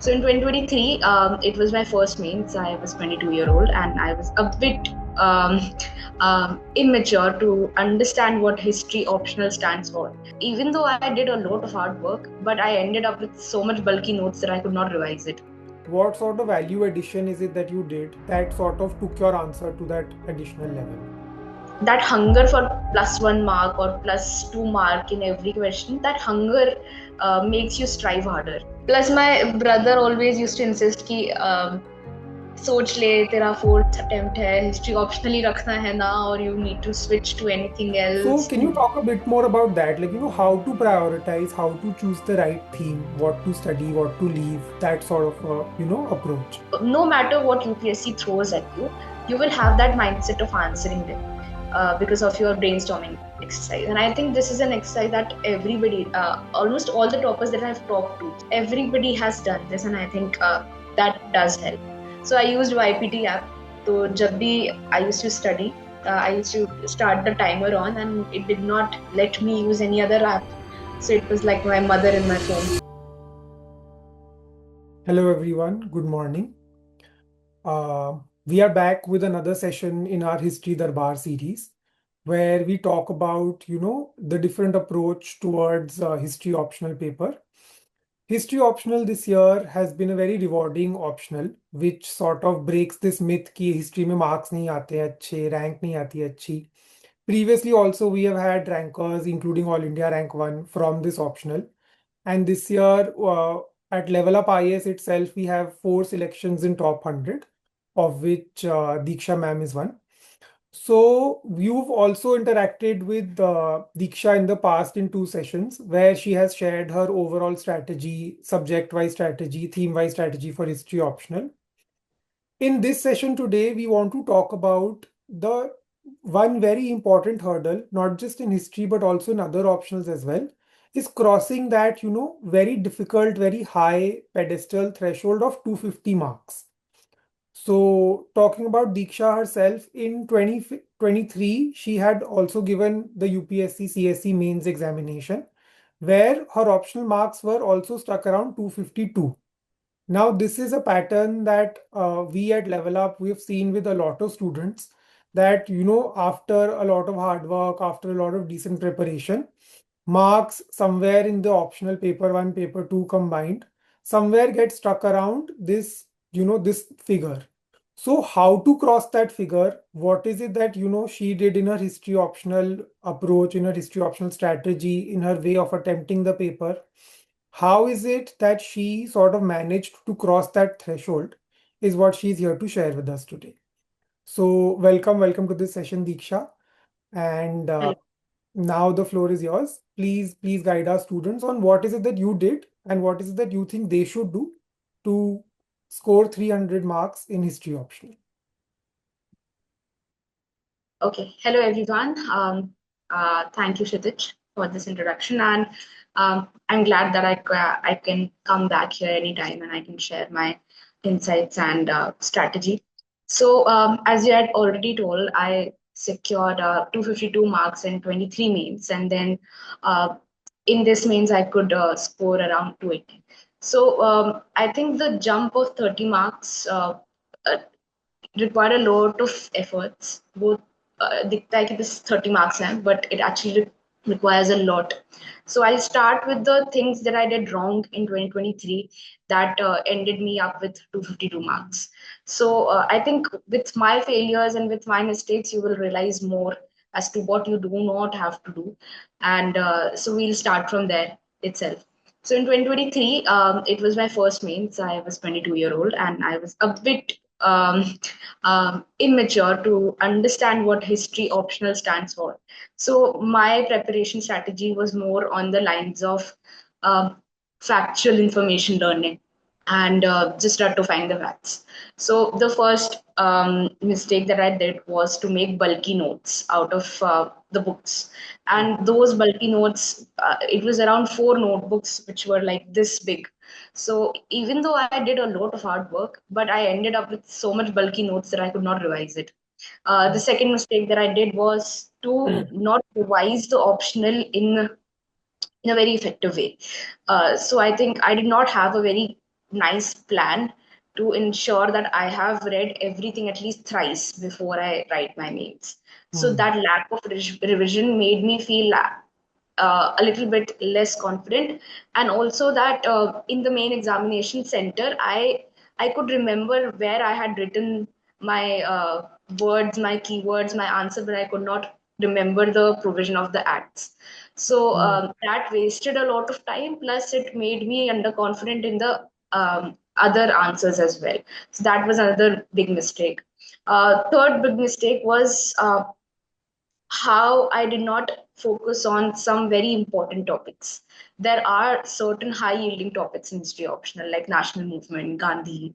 So in 2023, it was my first mains. I was 22-year-old and I was a bit immature to understand what history optional stands for. Even though I did a lot of hard work, but I ended up with so much bulky notes that I could not revise it. What sort of value addition is it that you did that sort of took your answer to that additional level? That hunger for +1 mark or +2 mark in every question, that hunger makes you strive harder. Plus, my brother always used to insist कि सोच ले तेरा fourth attempt है, history optionally रखना है ना, और you need to switch to anything So else. can you talk a bit more about that? Like, how to prioritize, how to choose the right theme, what to study, what to leave, that sort of, approach. No matter what UPSC throws at you, you will have that mindset of answering them because of your brainstorming exercise. And I think this is an exercise that everybody, almost all the toppers that I've talked to, everybody has done this, and I think that does help. So I used YPT app. So jab bhi I used to study, I used to start the timer on, and it did not let me use any other app. So it was like my mother in my phone. Hello, everyone. Good morning. We are back with another session in our History Darbar series, where we talk about, the different approach towards history optional paper. History optional this year has been a very rewarding optional, which sort of breaks this myth कि history में marks नहीं आते अच्छे, rank नहीं आती अच्छी. Previously also we have had rankers including All India Rank 1 from this optional. And this year at Level Up IAS itself, we have 4 selections in top 100, of which Deeksha ma'am is one. So you've also interacted with Deeksha in the past in 2 sessions where she has shared her overall strategy, subject-wise strategy, theme-wise strategy for history optional. In this session today, we want to talk about the one very important hurdle, not just in history, but also in other optionals as well, is crossing that, very difficult, very high pedestal threshold of 250 marks. So talking about Deeksha herself, in 2023, she had also given the UPSC CSE mains examination, where her optional marks were also stuck around 252. Now, this is a pattern that we at Level Up, we've seen with a lot of students that, after a lot of hard work, after a lot of decent preparation, marks somewhere in the optional paper 1, paper 2 combined, somewhere get stuck around this, this figure. So how to cross that figure? What is it that, she did in her history optional approach, in her history optional strategy, in her way of attempting the paper? How is it that she sort of managed to cross that threshold is what she's here to share with us today. So welcome to this session, Deeksha. And now the floor is yours. Please guide our students on what is it that you did and what is it that you think they should do to score 300 marks in history optional. Okay, hello everyone. Thank you, Kshitij, for this introduction, and I'm glad that I can come back here anytime and I can share my insights and strategy. So, as you had already told, I secured 252 marks in 23 mains, and then in this mains I could score around 280. So, I think the jump of 30 marks uh, required a lot of efforts. Both दिखता है कि this 30 marks हैं, but it actually requires a lot. So I'll start with the things that I did wrong in 2023 that ended me up with 252 marks. So I think with my failures and with my mistakes, you will realize more as to what you do not have to do. And so we'll start from there itself. So in 2023, it was my first mains. I was 22-year-old and I was a bit immature to understand what history optional stands for. So my preparation strategy was more on the lines of factual information learning and just try to find the facts. So the first mistake that I did was to make bulky notes out of the books. And those bulky notes, it was around 4 notebooks, which were like this big. So even though I did a lot of hard work, but I ended up with so much bulky notes that I could not revise it. The second mistake that I did was to not revise the optional in a very effective way. So I think I did not have a very nice plan to ensure that I have read everything at least thrice before I write my mails. So Hmm. that lack of revision made me feel a little bit less confident, and also that in the main examination center, I could remember where I had written my words, my keywords, my answer, but I could not remember the provision of the acts. So Hmm. that wasted a lot of time, plus it made me underconfident in the other answers as well. So that was another big mistake. Third big mistake was how I did not focus on some very important topics. There are certain high yielding topics in history optional, like national movement, Gandhi,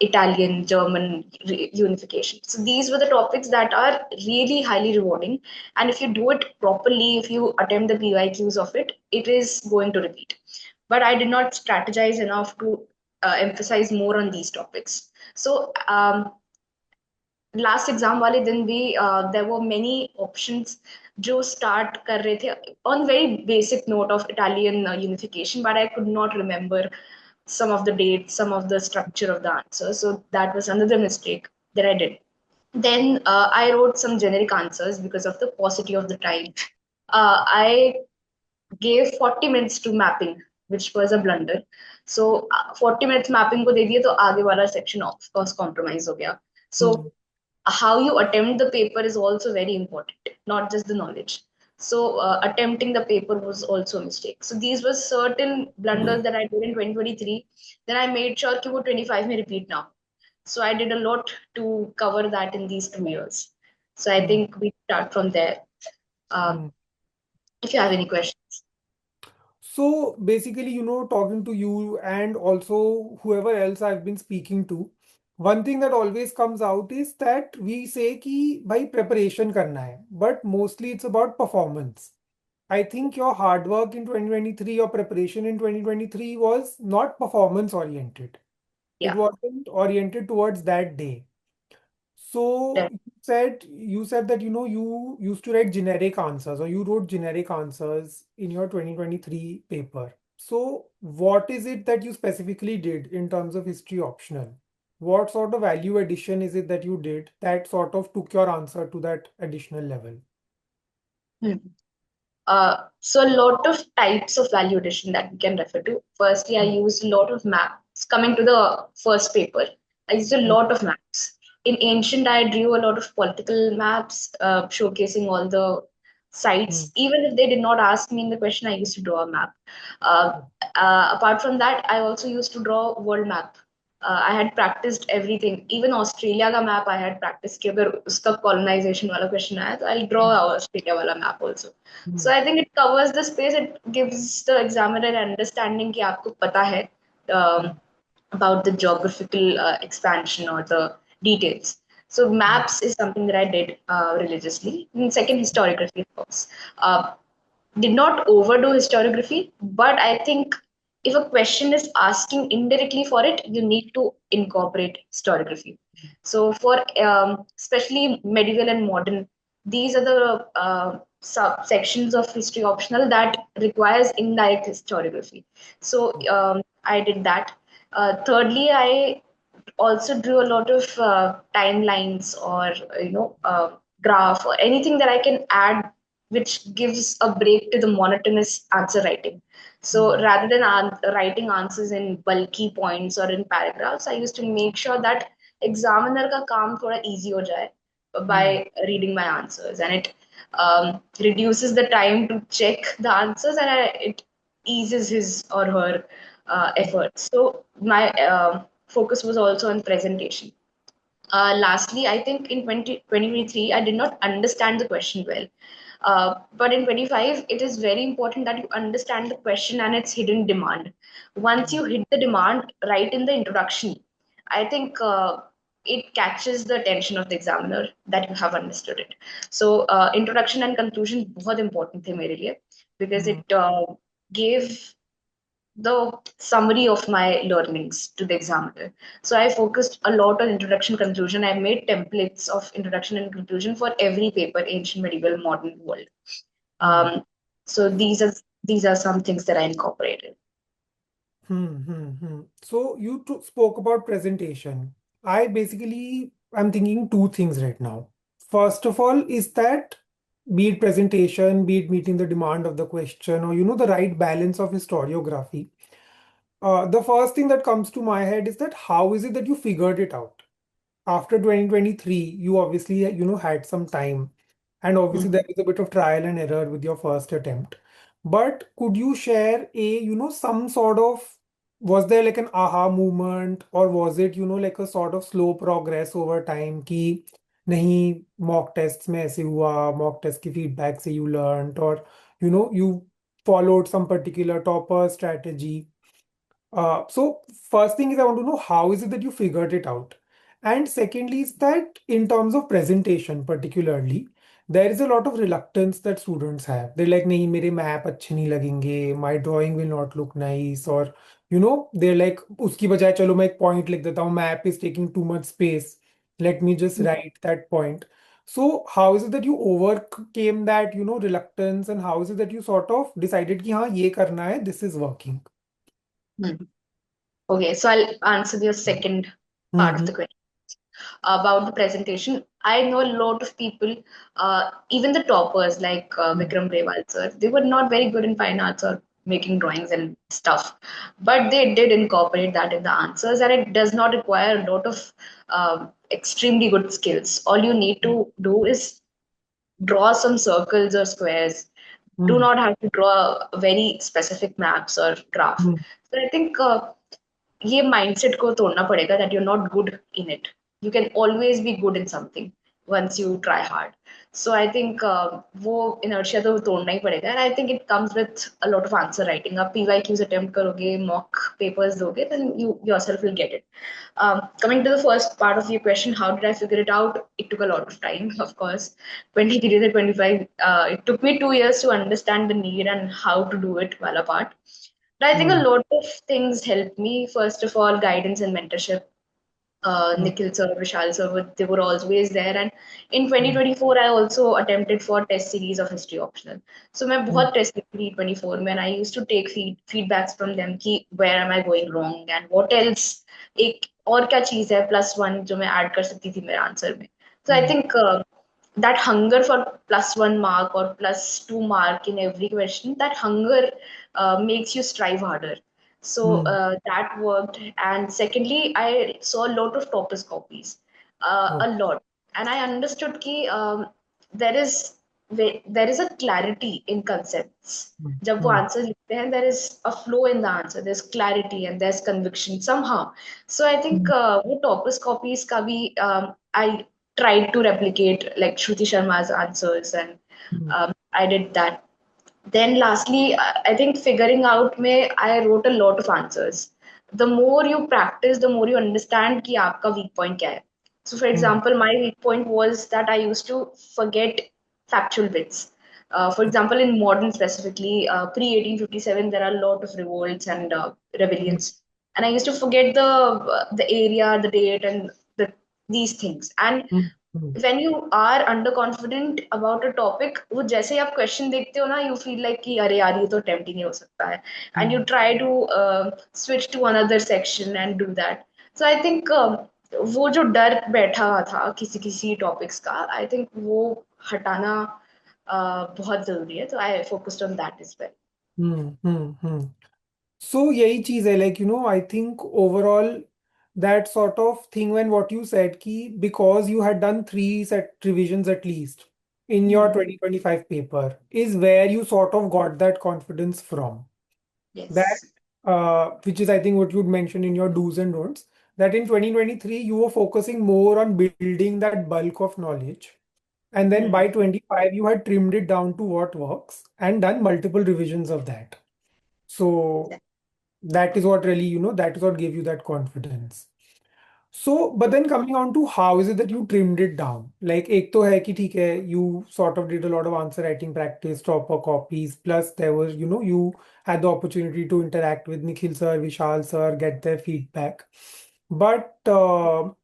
Italian, German unification. So these were the topics that are really highly rewarding. And if you do it properly, if you attempt the PYQs of it, it is going to repeat. But I did not strategize enough to emphasize more on these topics. So last exam वाले दिन भी there were many options जो start कर रहे थे on very basic note of Italian unification but I could not remember some of the dates, some of the structure of the answer. So that was another mistake that I did. Then I wrote some generic answers because of the paucity of the time. I gave 40 minutes to mapping, which was a blunder. So 40 minutes mapping को दे दिए तो आगे वाला section of course compromise हो गया. So Hmm. how you attempt the paper is also very important, not just the knowledge. So attempting the paper was also a mistake. So these were certain blunders that I did in 2023. Then I made sure कि वो 25 में repeat now. So I did a lot to cover that in these 2 years. So I Hmm. think we start from there. Uh, Hmm. if you have any questions. So basically, talking to you and also whoever else I've been speaking to, one thing that always comes out is that we say कि भाई preparation करना है, but mostly it's about performance. I think your hard work in 2023, your preparation in 2023 was not performance oriented. It Yeah. wasn't oriented towards that day. So you said that you used to write generic answers or you wrote generic answers in your 2023 paper. So what is it that you specifically did in terms of history optional? What sort of value addition is it that you did that sort of took your answer to that additional level? Hmm. So a lot of types of value addition that we can refer to. Firstly, I Hmm. used a lot of maps. Coming to the first paper, I used a Hmm. lot of maps. In ancient, I drew a lot of political maps, showcasing all the Hmm. sites. Even if they did not ask me in the question, I used to draw a map. Uh, Apart from that, I also used to draw world map. I had practiced everything. Even Australia का map I had practiced कि अगर उसका colonization वाला question आया तो I'll draw Australia वाला map also. Hmm. So I think it covers the space. It gives the examiner an understanding कि आपको पता है um, about the geographical expansion or the details. So Hmm. maps is something that I did religiously. And second, historiography, of course. Did not overdo historiography, but I think if a question is asking indirectly for it, you need to incorporate historiography. So for especially medieval and modern, these are the subsections of history optional that requires indirect historiography. So I did that. Thirdly, I also drew a lot of timelines or graph or anything that I can add which gives a break to the monotonous answer writing. So Hmm. rather than writing answers in bulky points or in paragraphs, I used to make sure that examiner का काम थोड़ा easy हो जाए Hmm. by reading my answers, and it reduces the time to check the answers, and it eases his or her efforts. So my focus was also on presentation. Lastly, I think in 2023, I did not understand the question well. But in 25, it is very important that you understand the question and its hidden demand. Once you hit the demand right in the introduction, I think it catches the attention of the examiner that you have understood it. So introduction and conclusion बहुत important थे मेरे लिए because Hmm. it gave the summary of my learnings to the examiner. So I focused a lot on introduction conclusion. I made templates of introduction and conclusion for every paper, ancient, medieval, modern, world. Hmm. Um, so these are some things that I incorporated. So you spoke about presentation. I'm thinking two things right now. First of all, is that be it presentation, be it meeting the demand of the question, or the right balance of historiography. The first thing that comes to my head is that how is it that you figured it out? After 2023, you obviously, had some time, and obviously Mhm. there is a bit of trial and error with your first attempt. But could you share some sort of, was there like an aha moment, or was it, like a sort of slow progress over time कि नहीं mock tests में ऐसे हुआ, mock test की feedback से you learned, or you followed some particular topper strategy? So first thing is I want to know how is it that you figured it out? And secondly is that in terms of presentation particularly, there is a lot of reluctance that students have. They're like, नहीं मेरे map अच्छे नहीं लगेंगे, my drawing will not look nice, or they're like, उसकी बजाय चलो मैं एक point लिख देता हूँ, map is taking too much space. Let me just write that point. So how is it that you overcame that, reluctance, and how is it that you sort of decided कि हाँ ये करना है, this is working? Mhm. Okay, so I'll answer your second part of the question about the presentation. I know a lot of people, even the toppers like Vikram Rewal sir, they were not very good in fine arts or making drawings and stuff, but they did incorporate that in the answers, and it does not require a lot of extremely good skills. All you need to do is draw some circles or squares. Do Hmm. not have to draw very specific maps or graph. Hmm. So I think ये mindset को तोड़ना पड़ेगा that you're not good in it. You can always be good in something once you try hard. So I think वो inertia तो तोड़ना ही पड़ेगा, and I think it comes with a lot of answer writing. आप PYQs attempt करोगे, mock papers दोगे, then you yourself will get it. Coming to the first part of your question, how did I figure it out? It took a lot of time, of course. 23 to 25, it took me 2 years to understand the need and how to do it well apart. But I think a Hmm. lot of things helped me. First of all, guidance and mentorship. Hmm. Nikhil sir, Vishal sir, they were always there. And in Hmm. 2024, I also attempted for test series of history optional. So मैं Hmm. बहुत test लिखी 24 में, and I used to take feedbacks from them कि where am I going wrong and what else, एक और क्या चीज है +1 जो मैं add कर सकती थी मेरे answer में. So I Hmm. think that hunger for +1 mark or +2 mark in every question, that hunger makes you strive harder. So Hmm. that worked. And secondly, I saw a lot of toppers copies, Oh. a lot, and I understood कि there is there is a clarity in concepts. Hmm. जब वो Hmm. Answer लिखते हैं, there is a flow in the answer. There's clarity and there's conviction somehow. So I think वो toppers copies का भी I tried to replicate like Shruti Sharma's answers, and Hmm. I did that. Then lastly, I think figuring out may I wrote a lot of answers. The more you practice, the more you understand कि आपका weak point क्या है. So for Hmm. example, my weak point was that I used to forget factual bits. For example, in modern specifically, pre-1857, there are a lot of revolts and Hmm. rebellions, and I used to forget the area, the date, and these things. And Hmm. Hmm. when you are underconfident about a topic, वो जैसे ही आप question देखते हो ना, you feel like कि अरे यार ये तो attempt ही नहीं हो सकता है, and you Hmm. try to switch to another section and do that. So I think वो जो डर बैठा हुआ था किसी किसी टॉपिक्स का, I think वो हटाना बहुत जरूरी है. तो I focused on that as well. Hmm. Hmm. Hmm. So यही चीज है, like I think overall that sort of thing, when what you said कि because you had done three set revisions at least in your Hmm. 2025 paper is where you sort of got that confidence from. That Yes. which is I think what you'd mentioned in your do's and don'ts, that in 2023 you were focusing more on building that bulk of knowledge, and then Hmm. by 25 you had trimmed it down to what works and done multiple revisions of that. So that is what really, that is what gave you that confidence. So, but then coming on to how is it that you trimmed it down? Like, एक तो है कि ठीक है, you sort of did a lot of answer writing practice, proper copies, plus there was, you had the opportunity to interact with Nikhil sir, Vishal sir, get their feedback. But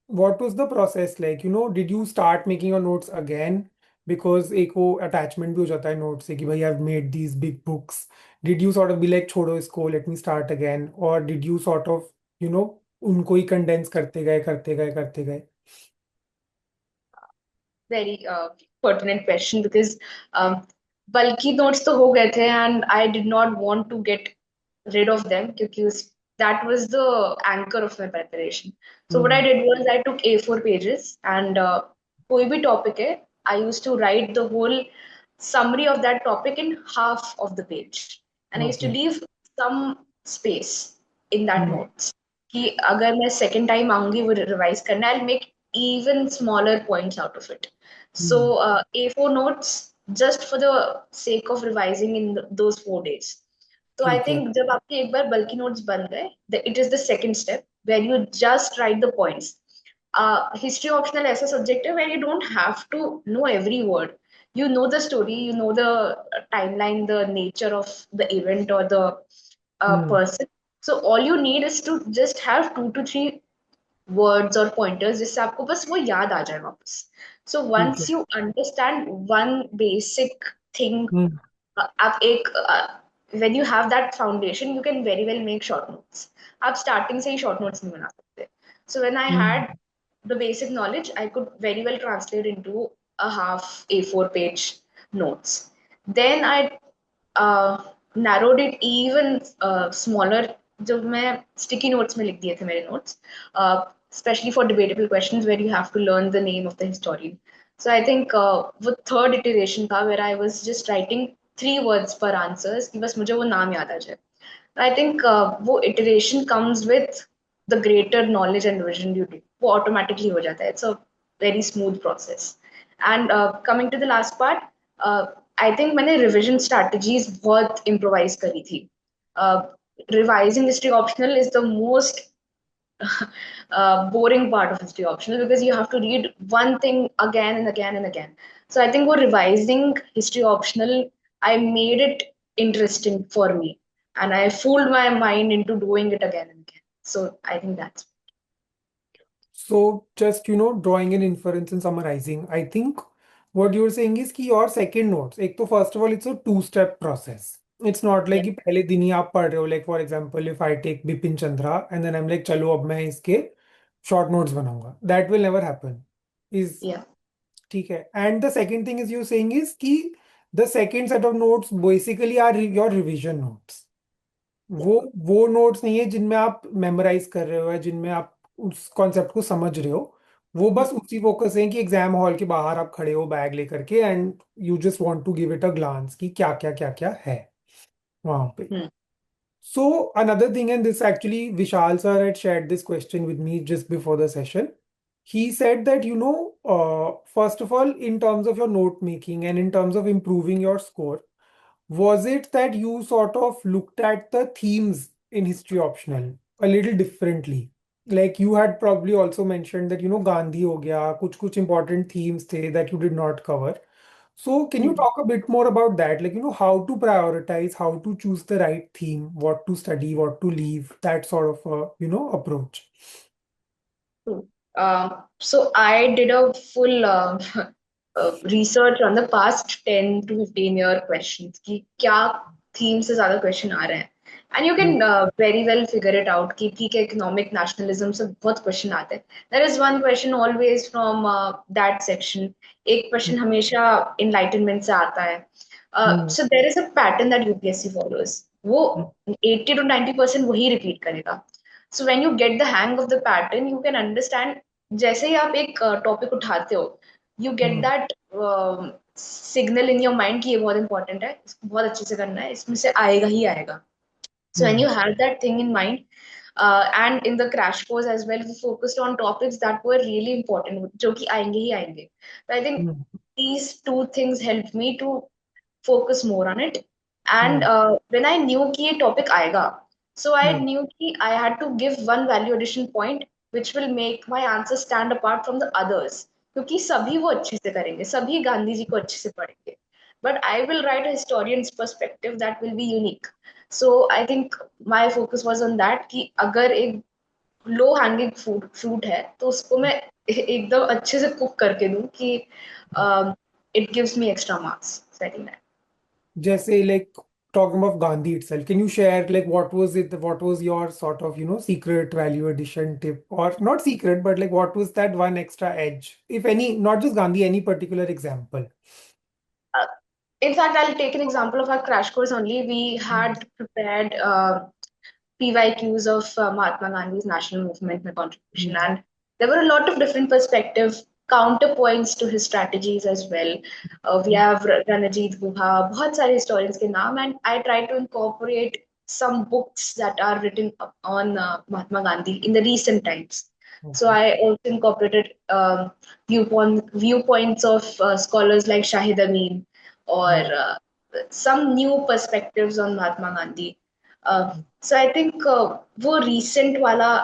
what was the process like? Did you start making your notes again? because एक वो attachment भी हो जाता है note से कि भाई I've made these big books. Did you sort of be like छोड़ो इसको, let me start again, or did you sort of you know उनको ही condense करते गए? Very pertinent question because bulky notes तो हो गए थे and I did not want to get rid of them क्योंकि that was the anchor of my preparation. So what I Hmm. did was I took A4 pages and कोई भी topic है, I used to write the whole summary of that topic in half of the page and I used to Okay. leave some space in that Hmm. notes कि अगर मैं second time आऊंगी वो revise करना I'll make even smaller points out of it. So Hmm. A4 notes just for the sake of revising in those 4 days. तो आई ठीक है. Think जब आपके एक बार बल्कि नोट्स बन गए it is the second step where you just write the points history optional ऐसा सब्जेक्ट है where you don't have to know every word you know the story you know the timeline the nature of the event or the Hmm. person so all you need is to just have 2 to 3 words और pointers जिससे आपको बस वो याद आ जाए वापस so ठीक है. Once you understand one basic thing Hmm. आप एक when you have that foundation you can very well make short notes आप starting से ही short notes नहीं बना सकते so when I Hmm. had the basic knowledge I could very well translate into a half A4 page notes then I narrowed it even smaller जब मैं sticky notes में लिख दिए थे मेरे notes especially for debatable questions where you have to learn the name of the historian so I think वो third iteration था where I was just writing 3 words per answers कि बस मुझे वो नाम याद आ जाए I think वो iteration comes with the greater knowledge and vision you do. वो automatically हो जाता है. It's a very smooth process. And coming to the last part, uh, I think मैंने revision strategies बहुत improvise करी थी. Uh, Revising history optional is the most boring part of history optional because you have to read one thing again and again and again. So I think for revising history optional, I made it interesting for me and I fooled my mind into doing it again and again. So I think that's So just drawing an inference and summarizing, I think what you're saying is कि your second notes, एक तो first of all it's a two-step process. It's not like yeah, कि पहले दिन ही आप पढ़ रहे हो, like for example if I take Bipin Chandra and then I'm like चलो अब मैं इसके short notes बनाऊंगा. That will never happen. Is yeah. ठीक है. And the second thing is you're saying is कि the second set of notes basically are your revision notes. Yeah. वो notes नहीं है जिनमें आप मेमोराइज कर रहे हो या जिनमें आप उस कॉन्सेप्ट को समझ रहे हो. वो Hmm. बस उसी फोकस है कि एग्जाम हॉल के बाहर आप खड़े हो बैग लेकर के and you just want to give it a glance कि क्या क्या है वहां पे. Hmm. So another thing, and this actually Vishal sir had shared this question with me just before the session. He said that first of all, in terms of your note making and in terms of improving your score, was it that you sort of looked at the themes in history optional a little differently? Like you had probably also mentioned that Gandhi ho gaya, kuch important themes the that you did not cover. So can you Hmm. talk a bit more about that? Like how to prioritize, how to choose the right theme, what to study, what to leave, that sort of approach. True. So I did a full research on the past 10 to 15 year questions कि क्या theme से ज़्यादा question आ रहे हैं and you Hmm. can very well figure it out कि ठीक है economic nationalism से बहुत question आते हैं there is one question always from that section एक question हमेशा enlightenment से आता है Hmm. so there is a pattern that UPSC follows वो 80 to 90% वही repeat करेगा so when you get the hang of the pattern you can understand जैसे ही आप एक टॉपिक उठाते हो you get Hmm. That signal in your mind कि ये बहुत इंपॉर्टेंट है इसको बहुत अच्छे से करना है इसमें से आएगा ही आएगा so when Hmm. you have that thing in mind and in the crash course as well we focused on topics that were really important जो कि आएंगे ही आएंगे so I think Hmm. these two things helped me to focus more on it and Hmm. when I knew कि ये topic आएगा so I Hmm. knew कि I had to give one value addition point which will make my answer stand apart from the others क्योंकि सभी वो अच्छे से करेंगे सभी गांधी जी को अच्छे से पढ़ेंगे but I will write a historian's perspective that will be unique so I think my focus was on that कि अगर एक लो हैंगिंग फ्रूट है तो उसको मैं एकदम अच्छे से कुक करके दूं कि it gives me extra marks. So I think that. Just say like talking about Gandhi itself, can you share like what was it, what was your sort of, secret value addition tip, or not secret, but like what was that one extra edge, if any, not just Gandhi, any particular example? Uh, in fact, I'll take an example of our crash course only. We Mm, had prepared PYQs of Mahatma Gandhi's national movement and contribution. mm, And there were a lot of different perspective counterpoints to his strategies as well. We mm, have Ranajit Guha, बहुत सारे historians के नाम, and I try to incorporate some books that are written on Mahatma Gandhi in the recent times. So okay. I also incorporated viewpoints of scholars like Shahid Amin or Mm, some new perspectives on Mahatma Gandhi. So I think वो recent वाला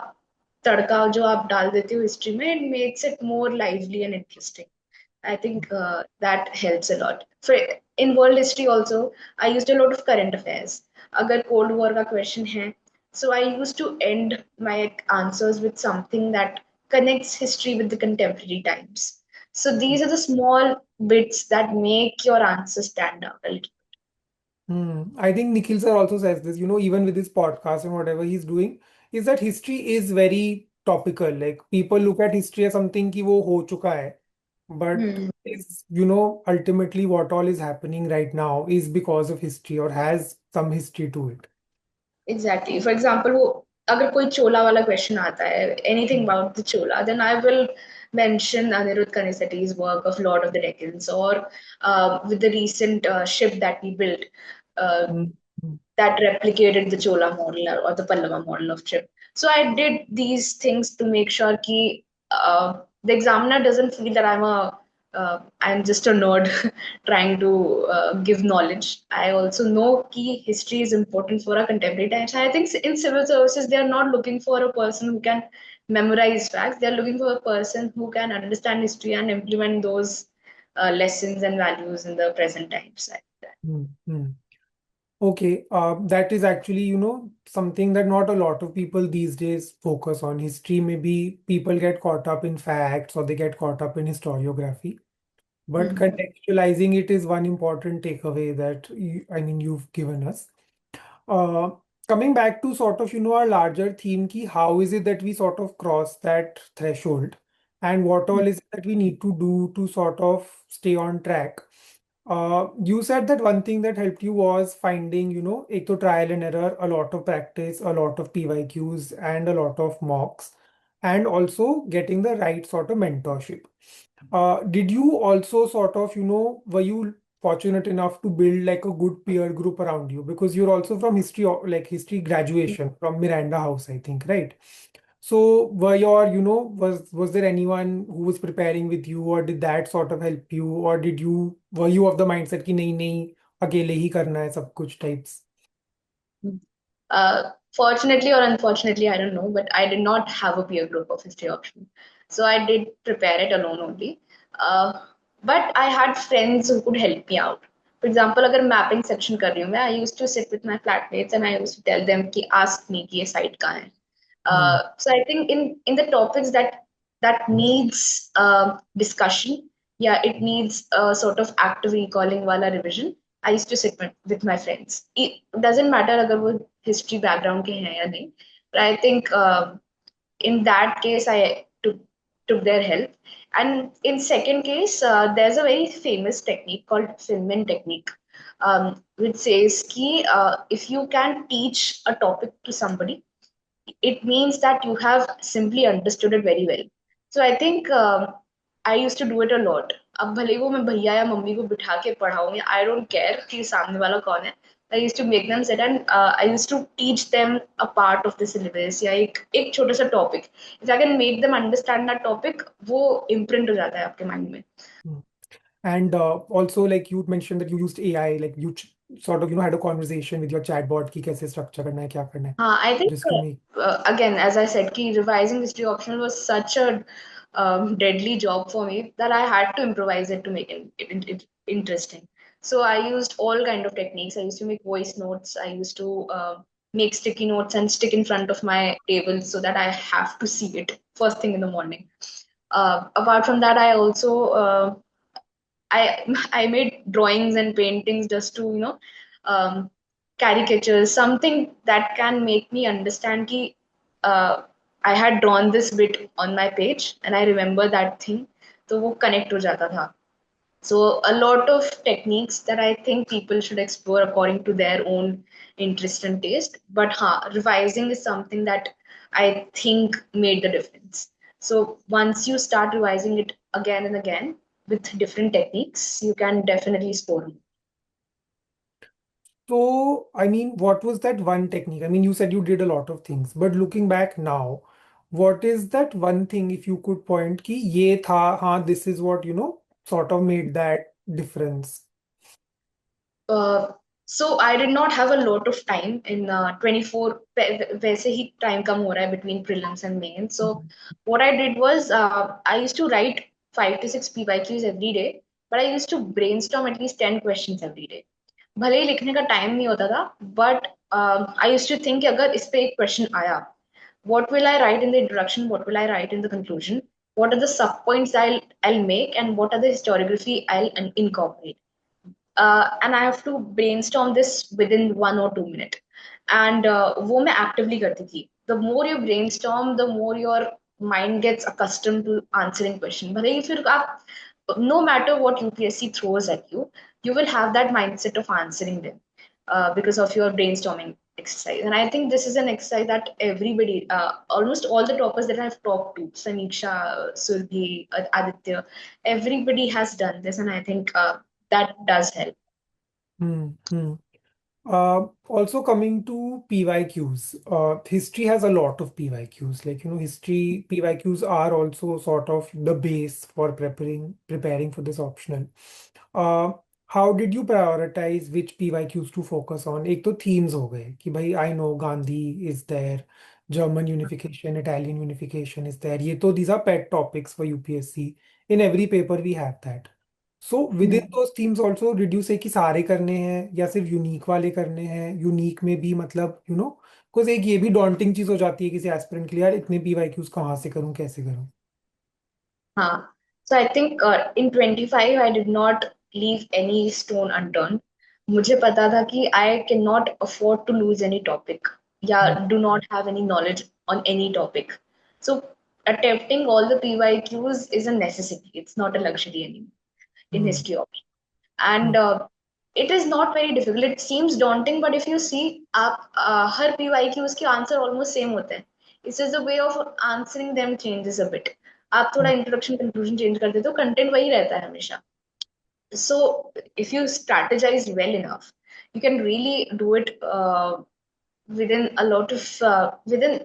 तड़का जो आप डाल देते हो history में, it makes it more lively and interesting. I think that helps a lot. For in world history also, I used a lot of current affairs. अगर Cold War का question है, so I used to end my answers with something that connects history with the contemporary times. So these are the small bits that make your answer stand out a little. I think Nikhil sir also says this, even with his podcast and whatever he's doing, is that history is very topical. Like people look at history as something कि वो हो चुका है, but Hmm. is, ultimately what all is happening right now is because of history or has some history to it. Exactly for example वो अगर कोई चोला वाला question आता है anything Mm, about the Chola then I will mention Anirudh Kanissetti's work of Lord of the Decans or with the recent ship that we built uh, mm, mm, that replicated the Chola model or the Pallava model of ship. So I did these things to make sure ki the examiner doesn't feel that I'm just a nerd trying to give knowledge. I also know key history is important for our contemporary times. I think in civil services they are not looking for a person who can memorize facts. They are looking for a person who can understand history and implement those lessons and values in the present times. mm, mm. Okay, that is actually, something that not a lot of people these days focus on. History, maybe people get caught up in facts or they get caught up in historiography. But Mhm. contextualizing it is one important takeaway that you've given us. Uh, Coming back to sort of, our larger theme key, how is it that we sort of cross that threshold? And what all is it that we need to do to sort of stay on track? You said that one thing that helped you was finding, एक तो trial and error, a lot of practice, a lot of PYQs, and a lot of mocks, and also getting the right sort of mentorship. Did you also sort of, were you fortunate enough to build like a good peer group around you? Because you're also from history, like history graduation from Miranda House, I think, right? So were your, was there anyone who was preparing with you, or did that sort of help you, or were you of the mindset कि नहीं नहीं अकेले ही करना है सब कुछ types? Fortunately or unfortunately, I don't know, but I did not have a peer group of history option. So I did prepare it alone only. But I had friends who could help me out. For example, अगर mapping section कर रही हूँ मैं, I used to sit with my flatmates and I used to tell them कि ask me कि ये site कहाँ है. Hmm. So I think in the topics that needs discussion, yeah, it needs a sort of active recalling wala revision. I used to sit with my friends. It doesn't matter अगर वो history background के हैं या नहीं, but I think in that case I took their help. And in second case, there's a very famous technique called Filmin technique, which says कि if you can teach a topic to somebody it means that you have simply understood it very well. So I think I used to do it a lot. अब भले वो मैं भैया या mummy को बिठा के पढ़ाऊँ या I don't care कि सामने वाला कौन है. I used to make them sit and I used to teach them a part of the syllabus या एक छोटा सा topic. If I can make them understand that topic, वो imprint हो जाता है आपके mind में. Hmm. And also, like you mentioned that you used AI, like you sort of, had a conversation with your chatbot कि कैसे structure करना है, क्या करना है, I think just to make. again, as I said, ki revising history optional was such a deadly job for me that I had to improvise it to make it interesting. So I used all kind of techniques. I used to make voice notes. I used to make sticky notes and stick in front of my table so that I have to see it first thing in the morning. Apart from that, I also I made drawings and paintings just to, um, caricatures, something that can make me understand कि uh, I had drawn this bit on my page and I remember that thing. तो वो connect हो जाता था. So a lot of techniques that I think people should explore according to their own interest and taste. But revising is something that I think made the difference. So once you start revising it again and again with different techniques, you can definitely score. So, I mean, what was that one technique? I mean, you said you did a lot of things, but looking back now, what is that one thing if you could point कि ये था, हाँ, this is what, sort of made that difference? Uh, so I did not have a lot of time in 24. वैसे ही time कम हो रहा है between prelims and main. So what I did was I used to write 5 to 6 PYQs every day, but I used to brainstorm at least 10 questions every day. भले ही लिखने का time नहीं होता था, but I used to think कि अगर इस पे एक क्वेश्चन आया, what will I write in the introduction, what will I write in the conclusion, what are the sub points I'll make, and what are the historiography I'll incorporate. And I have to brainstorm this within 1 or 2 minutes. And वो मैं actively करती थी. The more you brainstorm, the more your mind gets accustomed to answering question. भले ही फिर आप, no matter what UPSC throws at you, you will have that mindset of answering them because of your brainstorming exercise. And I think this is an exercise that everybody, almost all the toppers that I've talked to, Samiksha, Surbhi, Aditya, everybody has done this, and I think that does help. Hmm. Hmm. Also coming to PYQs, history has a lot of PYQs. Like, history PYQs are also sort of the base for preparing for this optional. Uh, how did you prioritize which PYQs to focus on? एक तो themes हो गए कि भाई I know Gandhi is there, German unification, Italian unification is there. ये तो these are pet topics for UPSC. In every paper we have that. So with in those themes also reduce है कि सारे करने हैं या सिर्फ यूनिक वाले करने हैं, यूनिक में भी मतलब कुछ एक ये भी डॉन्टिंग चीज हो जाती है किसी एस्पिरेंट के लिए, यार इतने पीवाईक्यूज कहाँ से करूँ कैसे करूँ। हाँ. So I think in 25 I did not leave any stone unturned. मुझे पता था कि I cannot afford to lose any topic या हम्म, do not have any knowledge on any topic. So attempting all the PYQs is a necessity. It's not a luxury anymore in hmm, history option. And hmm, it is not very difficult. It seems daunting, but if you see, आप हर PYQs के answer almost same होते हैं. It's just the way of answering them changes a bit. आप थोड़ा introduction conclusion change कर देते हो, content वही रहता है हमेशा. So if you strategize well enough, you can really do it within a lot of within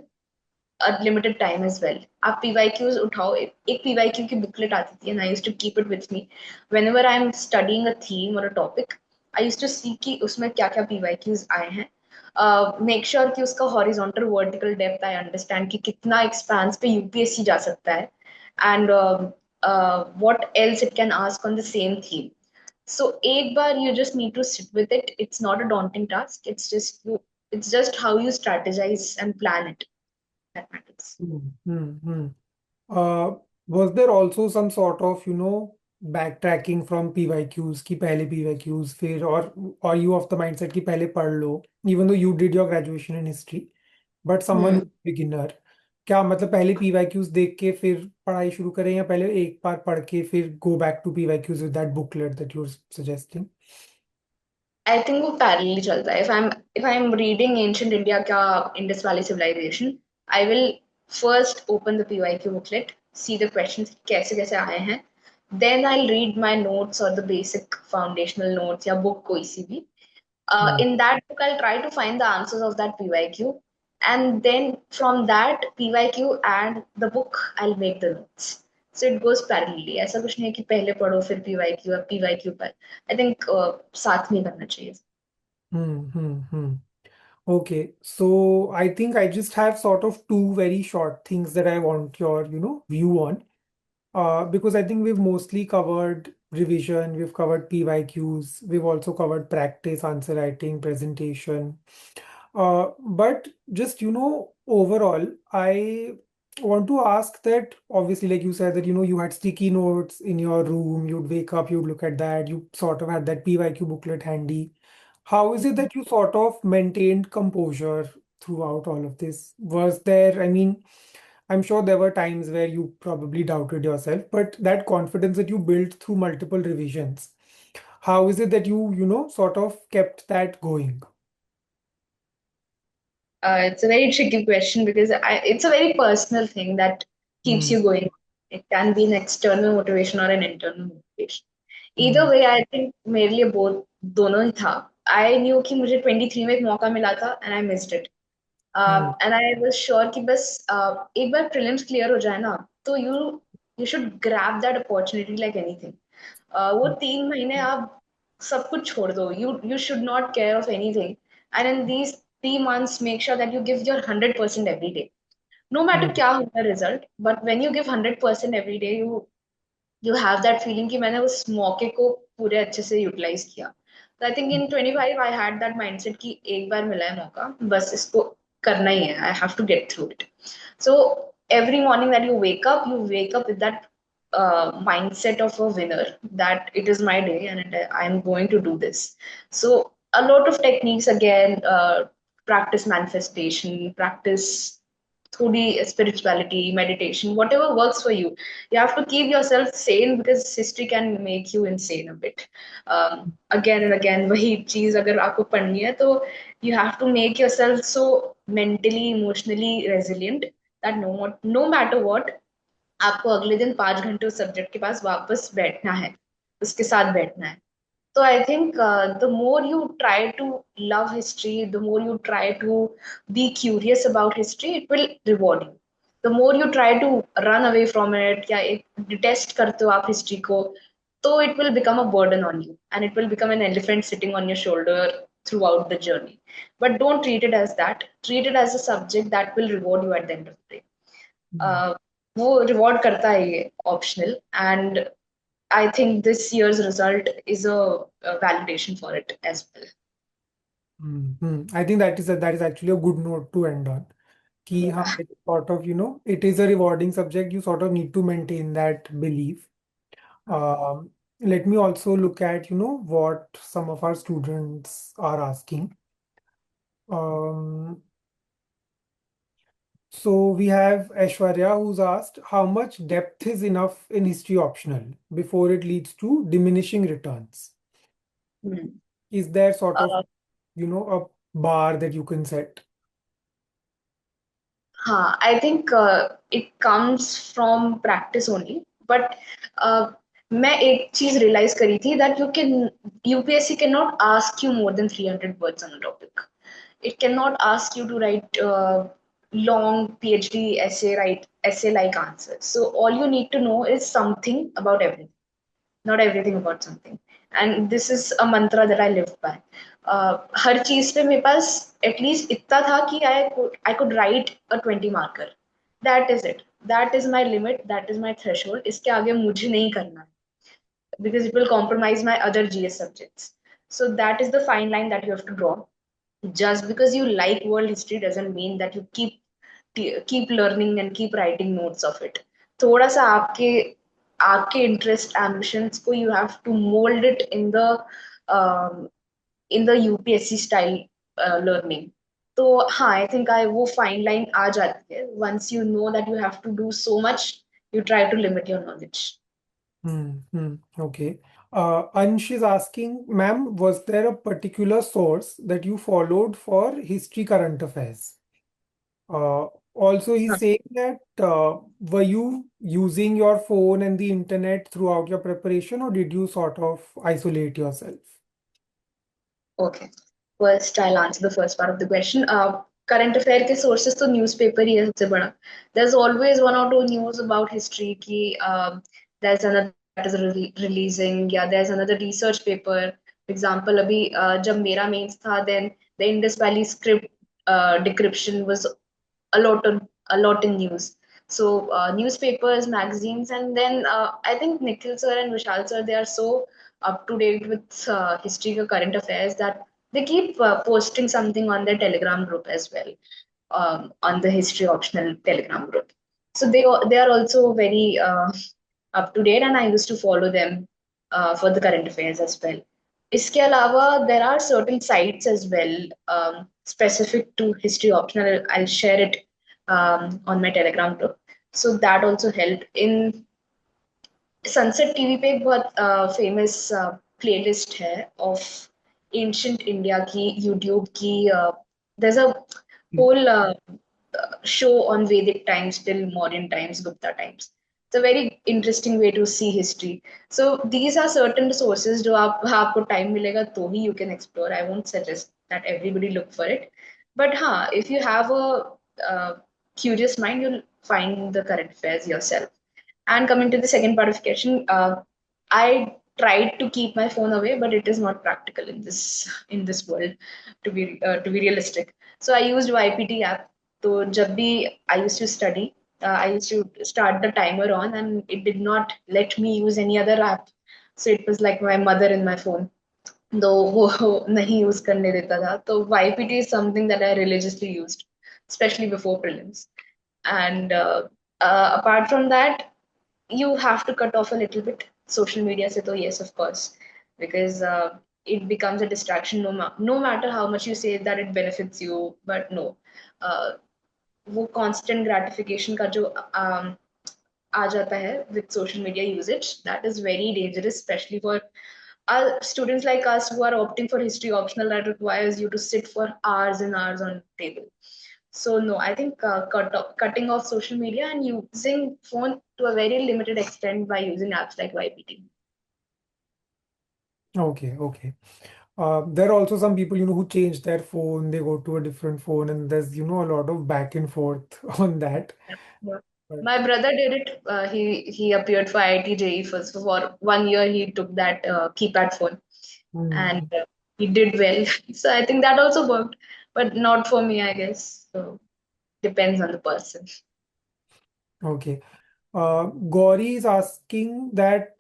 a limited time as well. आप PYQs उठाओ, एक PYQ की booklet आती थी and I used to keep it with me. Whenever I'm studying a theme or a topic, I used to see कि उसमें क्या क्या PYQs आए हैं. Make sure कि उसका horizontal vertical depth I understand कि कितना expanse पे UPSC जा सकता है and what else it can ask on the same theme. So एक बार you just need to sit with it. It's not a daunting task. It's just how you strategize and plan it that matters. Hmm, hmm. Uh, was there also some sort of, backtracking from PYQs कि पहले PYQs फिर और you of the mindset कि पहले पढ़ लो, even though you did your graduation in history, but someone Hmm. who's beginner, क्या मतलब पहले PYQs देख के फिर पढ़ाई शुरू करें या पहले एक बार पढ़ के फिर go back to PYQs with that booklet that you're suggesting? I think वो parallelly चलता है. If I'm reading ancient India का Indus Valley civilization, I will first open the PYQ booklet, see the questions कैसे कैसे आए हैं. Then I'll read my notes or the basic foundational notes या book कोई सी भी. Hmm. In that book, I'll try to find the answers of that PYQ. And then from that PYQ and the book, I'll make the notes. So it goes parallelly. ऐसा कुछ नहीं है कि पहले पढ़ो फिर PYQ और PYQ पर. I think साथ में करना चाहिए. Hmm. Hmm. Hmm. Okay, so I think I just have sort of two very short things that I want your, view on. Because I think we've mostly covered revision, we've covered PYQs, we've also covered practice, answer writing, presentation. But just, overall, I want to ask that obviously, like you said, that you had sticky notes in your room, you'd wake up, you'd look at that, you sort of had that PYQ booklet handy. How is it that you sort of maintained composure throughout all of this? Was there, I mean, I'm sure there were times where you probably doubted yourself, but that confidence that you built through multiple revisions, how is it that you sort of kept that going? It's a very tricky question because it's a very personal thing that keeps Hmm. you going. It can be an external motivation or an internal motivation. Either Hmm. way, I think मेरे लिए both दोनों ही था. I knew कि मुझे 23 में एक मौका मिला था and I missed it. Hmm. And I was sure कि बस एक बार prelims clear हो जाए ना तो you should grab that opportunity like anything. वो 3 महीने आप सब कुछ छोड़ दो. You should not care of anything. And in these 3 months, make sure that you give your 100% every day. No matter Hmm. क्या होगा result, but when you give 100% every day, you have that feeling कि मैंने उस मौके को पूरे अच्छे से यूटिलाइज किया. तो I think in 25 I had that mindset कि एक बार मिला है मौका, बस इसको करना ही है. I have to get through it. So every morning that you wake up with that mindset of a winner, that it is my day and I'm going to do this. So a lot of techniques again, practice manifestation, practice thodi spirituality, meditation, whatever works for you. You have to keep yourself sane because history can make you insane a bit. Again and again, वही चीज अगर आपको पढ़नी है तो you have to make yourself so mentally, emotionally resilient that no matter what, आपको अगले दिन 5 घंटे उस सब्जेक्ट के पास वापस बैठना है, उसके साथ बैठना है. So I think the more you try to love history, the more you try to be curious about history, it will reward you. The more you try to run away from it, या एक detest करते हो आप history को, तो it will become a burden on you, and it will become an elephant sitting on your shoulder throughout the journey. But don't treat it as that. Treat it as a subject that will reward you at the end of the day. Hmm. Uh, वो reward करता है ये optional, and I think this year's result is a validation for it as well. I think that is actually a good note to end on. Ki, हाँ, Yeah. it sort of, it is a rewarding subject. You sort of need to maintain that belief. Um, Let me also look at, what some of our students are asking. Um, so we have Aishwarya who's asked how much depth is enough in history optional before it leads to diminishing returns. Hmm. Is there sort of, Uh, a bar that you can set? I think it comes from practice only. But मैं एक चीज realize करी थी that UPSC cannot ask you more than 300 words on a topic. It cannot ask you to write long PhD essay like answers. So all you need to know is something about everything, not everything about something. And this is a mantra that I live by. हर चीज पे मेरे पास at least इतना था कि I could write a 20 marker. That is it. That is my limit. That is my threshold. इसके आगे मुझे नहीं करना है because it will compromise my other GS subjects. So that is the fine line that you have to draw. Just because you like world history doesn't mean that you keep learning and keep writing notes of it. थोड़ा सा आपके आपके interest ambitions को you have to mold it um, in the UPSC style learning. तो हाँ, I think वो fine line आ जाती है. Once you know that you have to do so much, you try to limit your knowledge. Okay. Ansh is asking, ma'am, was there a particular source that you followed for history current affairs? Uh, Also, he's saying that were you using your phone and the internet throughout your preparation, or did you sort of isolate yourself? Okay. First, I'll answer the first part of the question. Current affair के sources तो newspaper ही है सबसे बड़ा. There's always one or two news about history कि there's another that is releasing, या there's another research paper. For example, अभी जब मेरा mains था, then the Indus Valley script decryption was a lot in news. So newspapers, magazines, and then I think Nikhil sir and Vishal sir, they are so up to date with history or current affairs that they keep posting something on their Telegram group as well, on the history optional Telegram group. So they are also very up to date, and I used to follow them for the current affairs as well. इसके अलावा there are certain sites as well specific to history optional. I'll share it on my Telegram group. So that also helped in sunset TV पे एक बहुत famous playlist है of ancient India की YouTube की there's a whole show on Vedic times till modern times, Gupta times. It's a very interesting way to see history. So these are certain sources जो आप आपको time मिलेगा तो ही you can explore. I won't suggest that everybody look for it, but हाँ, if you have a curious mind, you'll find the current affairs yourself. And coming to the second part of the question, I tried to keep my phone away, but it is not practical in this world to be realistic. So I used YPT app. So jab bhi I used to study, I used to start the timer on, and it did not let me use any other app. So it was like my mother in my phone. Though वो नहीं use करने देता था, तो YPT is something that I religiously used, especially before prelims. And apart from that, you have to cut off a little bit social media se to yes, of course, because it becomes a distraction no matter how much you say that it benefits you, but no, uh, वो constant gratification का जो आ जाता है with social media usage, that is very dangerous, especially for students like us who are opting for history optional that requires you to sit for hours and hours on table. So no, I think cutting off social media and using phone to a very limited extent by using apps like YPT. Okay, okay. There are also some people, who change their phone, they go to a different phone, and there's, a lot of back and forth on that. Yeah. But My brother did it. He appeared for IIT JEE first. So for 1 year, he took that keypad phone, and mm, he did well. So I think that also worked, but not for me, I guess. So depends on the person. okay. Gauri is asking that,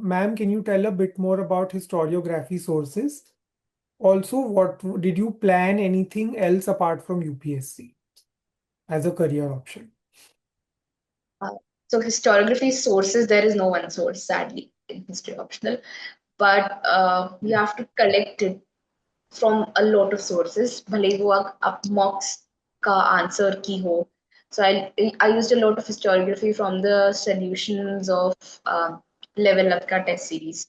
ma'am, can you tell a bit more about historiography sources? Also, what did you plan anything else apart from UPSC as a career option? Uh, so historiography sources, there is no one source, sadly, in history optional, but you have to collect it from a lot of sources. भले ही वो आप mocks का answer की हो. So I used a lot of historiography from the solutions of level up का test series.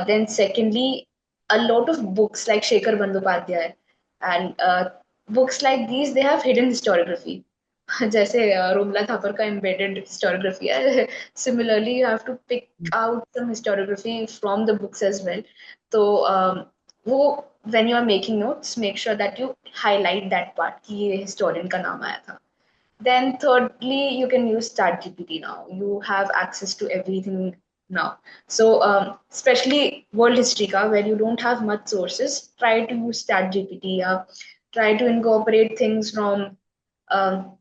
Then secondly, a lot of books like Shekhar Bandyopadhyay and books like these, they have hidden historiography. जैसे रोमला थापर का embedded historiography है. Similarly, you have to pick out some historiography from the books as well. तो वो when you are making notes, make sure that you highlight that part कि ये historian का नाम आया था. Then thirdly, you can use ChatGPT now. You have access to everything now. So especially world history ka, where you don't have much sources, try to use ChatGPT. Try to incorporate things from um,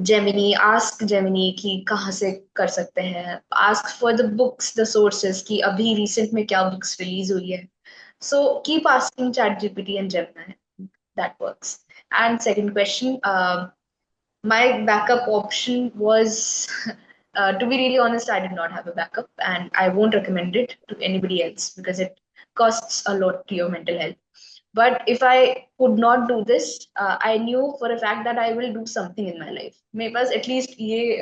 Gemini. Ask Gemini कि कहाँ से कर सकते हैं. Ask for the books, the sources कि अभी recent में क्या books release हुई है. So keep asking ChatGPT and Gemini. That works. And second question, my backup option was, to be really honest, I did not have a backup, and I won't recommend it to anybody else because it costs a lot to your mental health. But if I could not do this, I knew for a fact that I will do something in my life. मेरे पास at least ये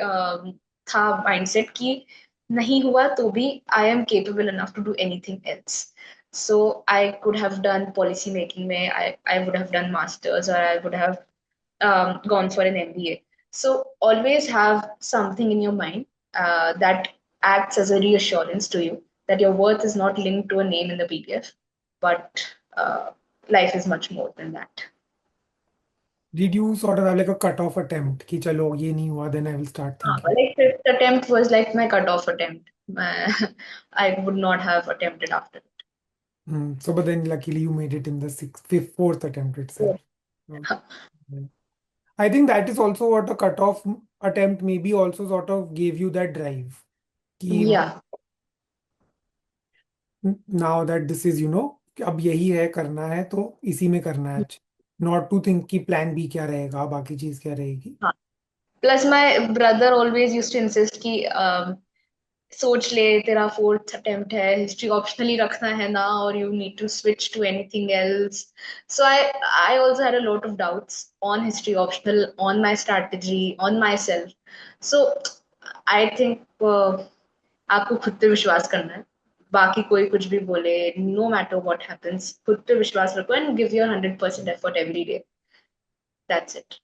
था mindset कि नहीं हुआ तो भी I am capable enough to do anything else. So I could have done policy making में, I would have done masters, or I would have gone for an MBA. So always have something in your mind that acts as a reassurance to you that your worth is not linked to a name in the PDF, but life is much more than that. Did you sort of have like a cut-off attempt? कि चलो ये नहीं हुआ, then I will start thinking. Like fifth attempt was like my cutoff attempt. I would not have attempted after it. So, but then luckily you made it in the sixth, fifth, fourth attempt itself. Okay. Yeah. I think that is also what a cut-off attempt maybe also sort of gave you that drive. कि Yeah. now that this is, अब यही है करना है तो इसी में करना है. Not to think कि plan B क्या रहेगा, बाकी चीज क्या रहेगी. Plus, my brother always used to insist कि सोच ले तेरा फोर्थ अटेम्प्ट है हिस्ट्री ऑप्शनली रखना है ना और you need to switch to anything else so I also had a lot of doubts on history optional on my strategy on my self so I think आपको खुद पे विश्वास करना है बाकी कोई कुछ भी बोले नो मैटर व्हाट हैपेंस खुद पे विश्वास रखो and give your 100% effort every day that's it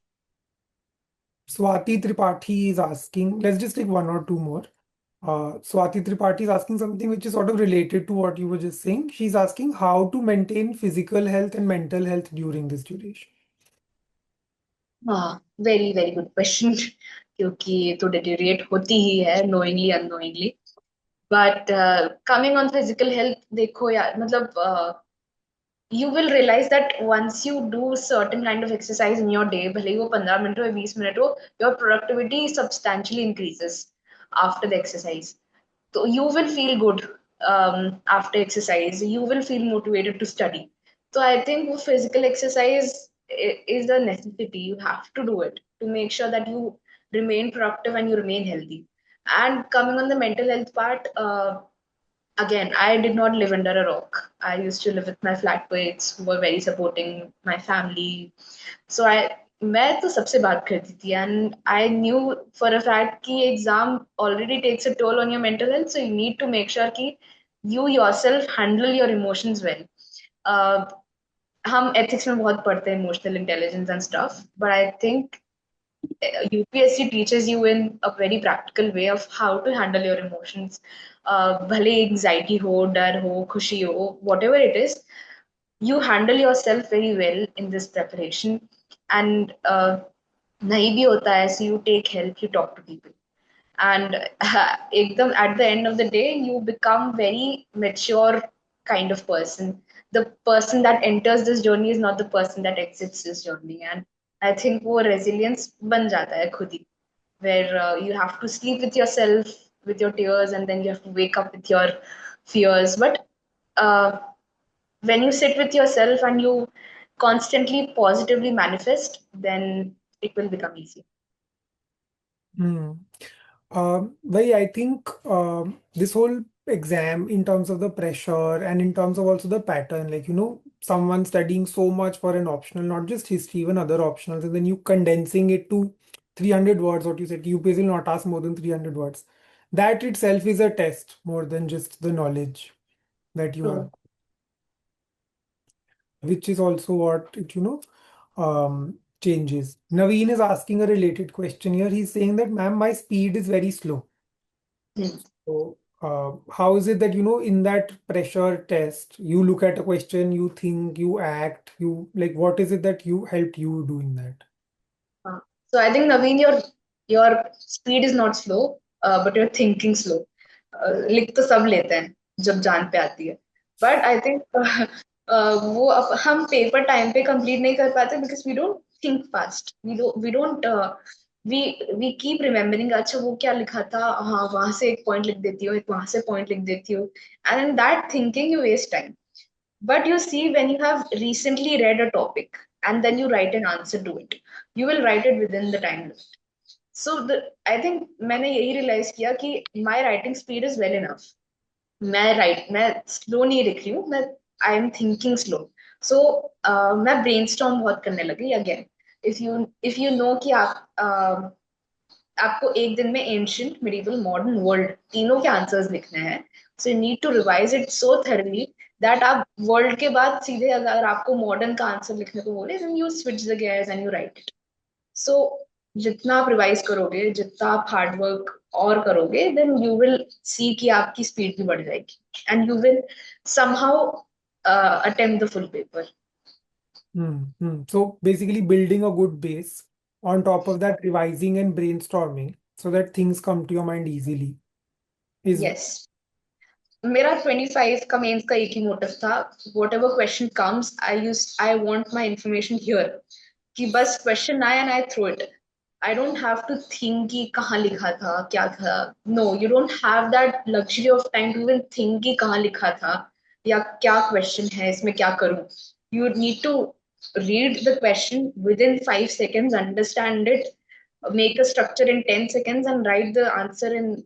Swati Tripathi is asking, let's just take one or two more. Swati Tripathi is asking something which is sort of related to what you were just saying. She's asking how to maintain physical health and mental health during this duration. हाँ very very good question क्योंकि ये तो deteriorate होती ही है knowingly unknowingly but coming on physical health देखो यार मतलब you will realize that once you do certain kind of exercise in your day भले ही वो 15 मिनट हो या 20 मिनट हो your productivity substantially increases after the exercise so you will feel good after exercise you will feel motivated to study so I think physical exercise is a necessity you have to do it to make sure that you remain productive and you remain healthy and coming on the mental health part again, I did not live under a rock. I used to live with my flatmates who were very supporting my family. So मैं तो सबसे बात करती थी and I knew for a fact कि exam already takes a toll on your mental health so you need to make sure कि you yourself handle your emotions well. Uh, हम ethics में बहुत पढ़ते हैं emotional intelligence and stuff but I think UPSC teaches you in a very practical way of how to handle your emotions. भले anxiety हो, डर हो, खुशी हो, whatever it is, you handle yourself very well in this preparation. And नहीं भी होता है, so you take help, you talk to people. And एकदम at the end of the day, you become very mature kind of person. The person that enters this journey is not the person that exits this journey. And I think वो resilience बन जाता है खुद ही where you have to sleep with yourself, with your tears, and then you have to wake up with your fears. But uh, when you sit with yourself and you constantly positively manifest, then it will become easy. Hmm. I think this whole exam, in terms of the pressure and in terms of also the pattern, like, someone studying so much for an optional, not just history, even other optionals, and then you condensing it to 300 words, what you said, UPSC will not ask more than 300 words. That itself is a test more than just the knowledge that you have, True. which is also what changes. Naveen is asking a related question here. He's saying that, ma'am, my speed is very slow. Hmm. So, how is it that, in that pressure test, you look at a question, you think, you act, you like, what is it that you helped you do in that? So I think Naveen, your speed is not slow, but you're thinking slow. लिख तो सब लेते हैं जब जान पे आती है बट आई थिंक वो हम पेपर टाइम पे कंप्लीट नहीं कर पाते because we don't think fast we don't we we keep remembering अच्छा वो क्या लिखा था हाँ वहां से एक पॉइंट लिख देती हूँ एक वहां से पॉइंट लिख देती हूँ and in that thinking you waste time but you see, when you have recently read a topic and then you write an answer to it, you will write it within the time limit. So I think मैंने यही realize किया कि my writing speed is well enough. मैं slow नहीं लिख रही हूँ मैं I am thinking slow. So मैं brainstorm बहुत करने लगी again. If you know कि आपको एक दिन में एंशियंट मिडिवल मॉडर्न वर्ल्ड तीनों के आंसर्स लिखने हैं so you need to revise it so thoroughly that आप वर्ल्ड के बाद सीधे अगर आपको मॉडर्न का आंसर लिखने को बोले then you switch the gears and you write it so जितना आप रिवाइज करोगे जितना आप हार्ड वर्क और करोगे देन यू विल सी कि आपकी स्पीड भी बढ़ जाएगी and you will somehow attempt the full paper So basically building a good base, on top of that, revising and brainstorming so that things come to your mind easily is. Yes मेरा 25 का mains का एक ही motive था whatever question comes I want my information here कि बस question आए and I throw it I don't have to think कि कहाँ लिखा था क्या था no you don't have that luxury of time to even think कि कहाँ लिखा था या क्या क्वेश्चन है इसमें क्या करूं you need to read the question within 5 seconds understand it make a structure in 10 seconds and write the answer in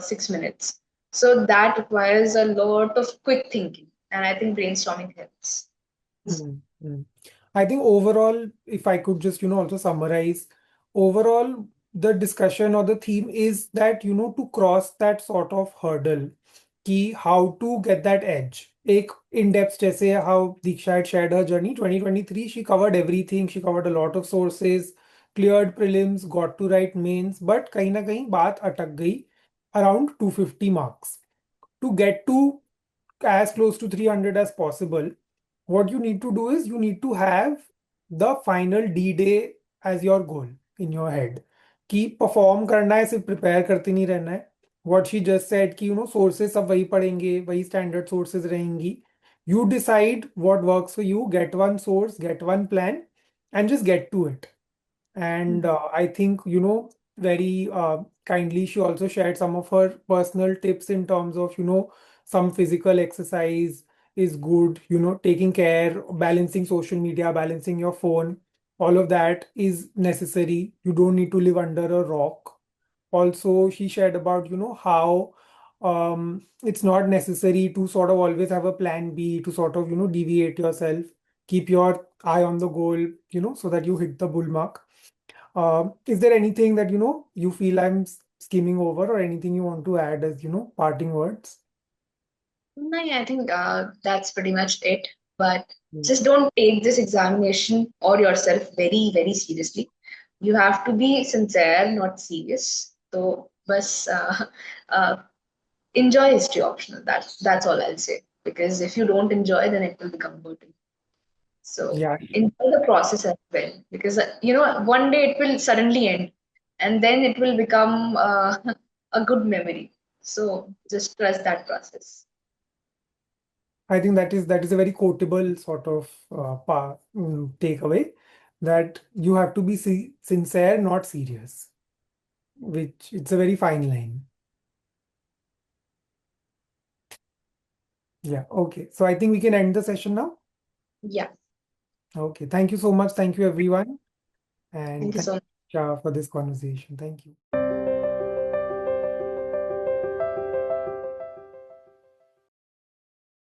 6 minutes. So that requires a lot of quick thinking, and I think brainstorming helps. Mm, mm. I think overall, if I could just, also summarize, overall, the discussion or the theme is that, to cross that sort of hurdle, कि how to get that edge. एक in-depth जैसे how Deeksha had shared her journey, 2023, she covered everything. She covered a lot of sources, cleared prelims, got to write mains, but कहीं ना कहीं बात अटक गई around 250 marks. To get to as close to 300 as possible, what you need to do is you need to have the final D-day as your goal in your head. कि perform करना है, सिर्फ prepare करते नहीं रहना है. What she just said कि sources सब वही पढ़ेंगे, वही standard sources रहेंगी. You decide what works for you, get one source, get one plan, and just get to it. And I think, very kindly, she also shared some of her personal tips in terms of, some physical exercise is good, taking care, balancing social media, balancing your phone. All of that is necessary. You don't need to live under a rock. Also, she shared about, how it's not necessary to sort of always have a plan B to sort of, deviate yourself. Keep your eye on the goal, so that you hit the bull mark. Is there anything that you feel I'm skimming over, or anything you want to add as parting words? No, yeah, I think that's pretty much it. But Mm. just don't take this examination or yourself very, very seriously. You have to be sincere, not serious. So, bus enjoy history optional. That's all I'll say. Because if you don't enjoy, then it will become burden. So Yeah, enjoy the process as well. Because one day it will suddenly end, and then it will become a good memory. So just trust that process. I think that is a very quotable sort of takeaway, that you have to be sincere, not serious, which it's a very fine line. Yeah, okay. So I think we can end the session now. Yeah. Okay, thank you so much. Thank you, everyone. And Thank you thank so much. you, Shah, for this conversation. Thank you.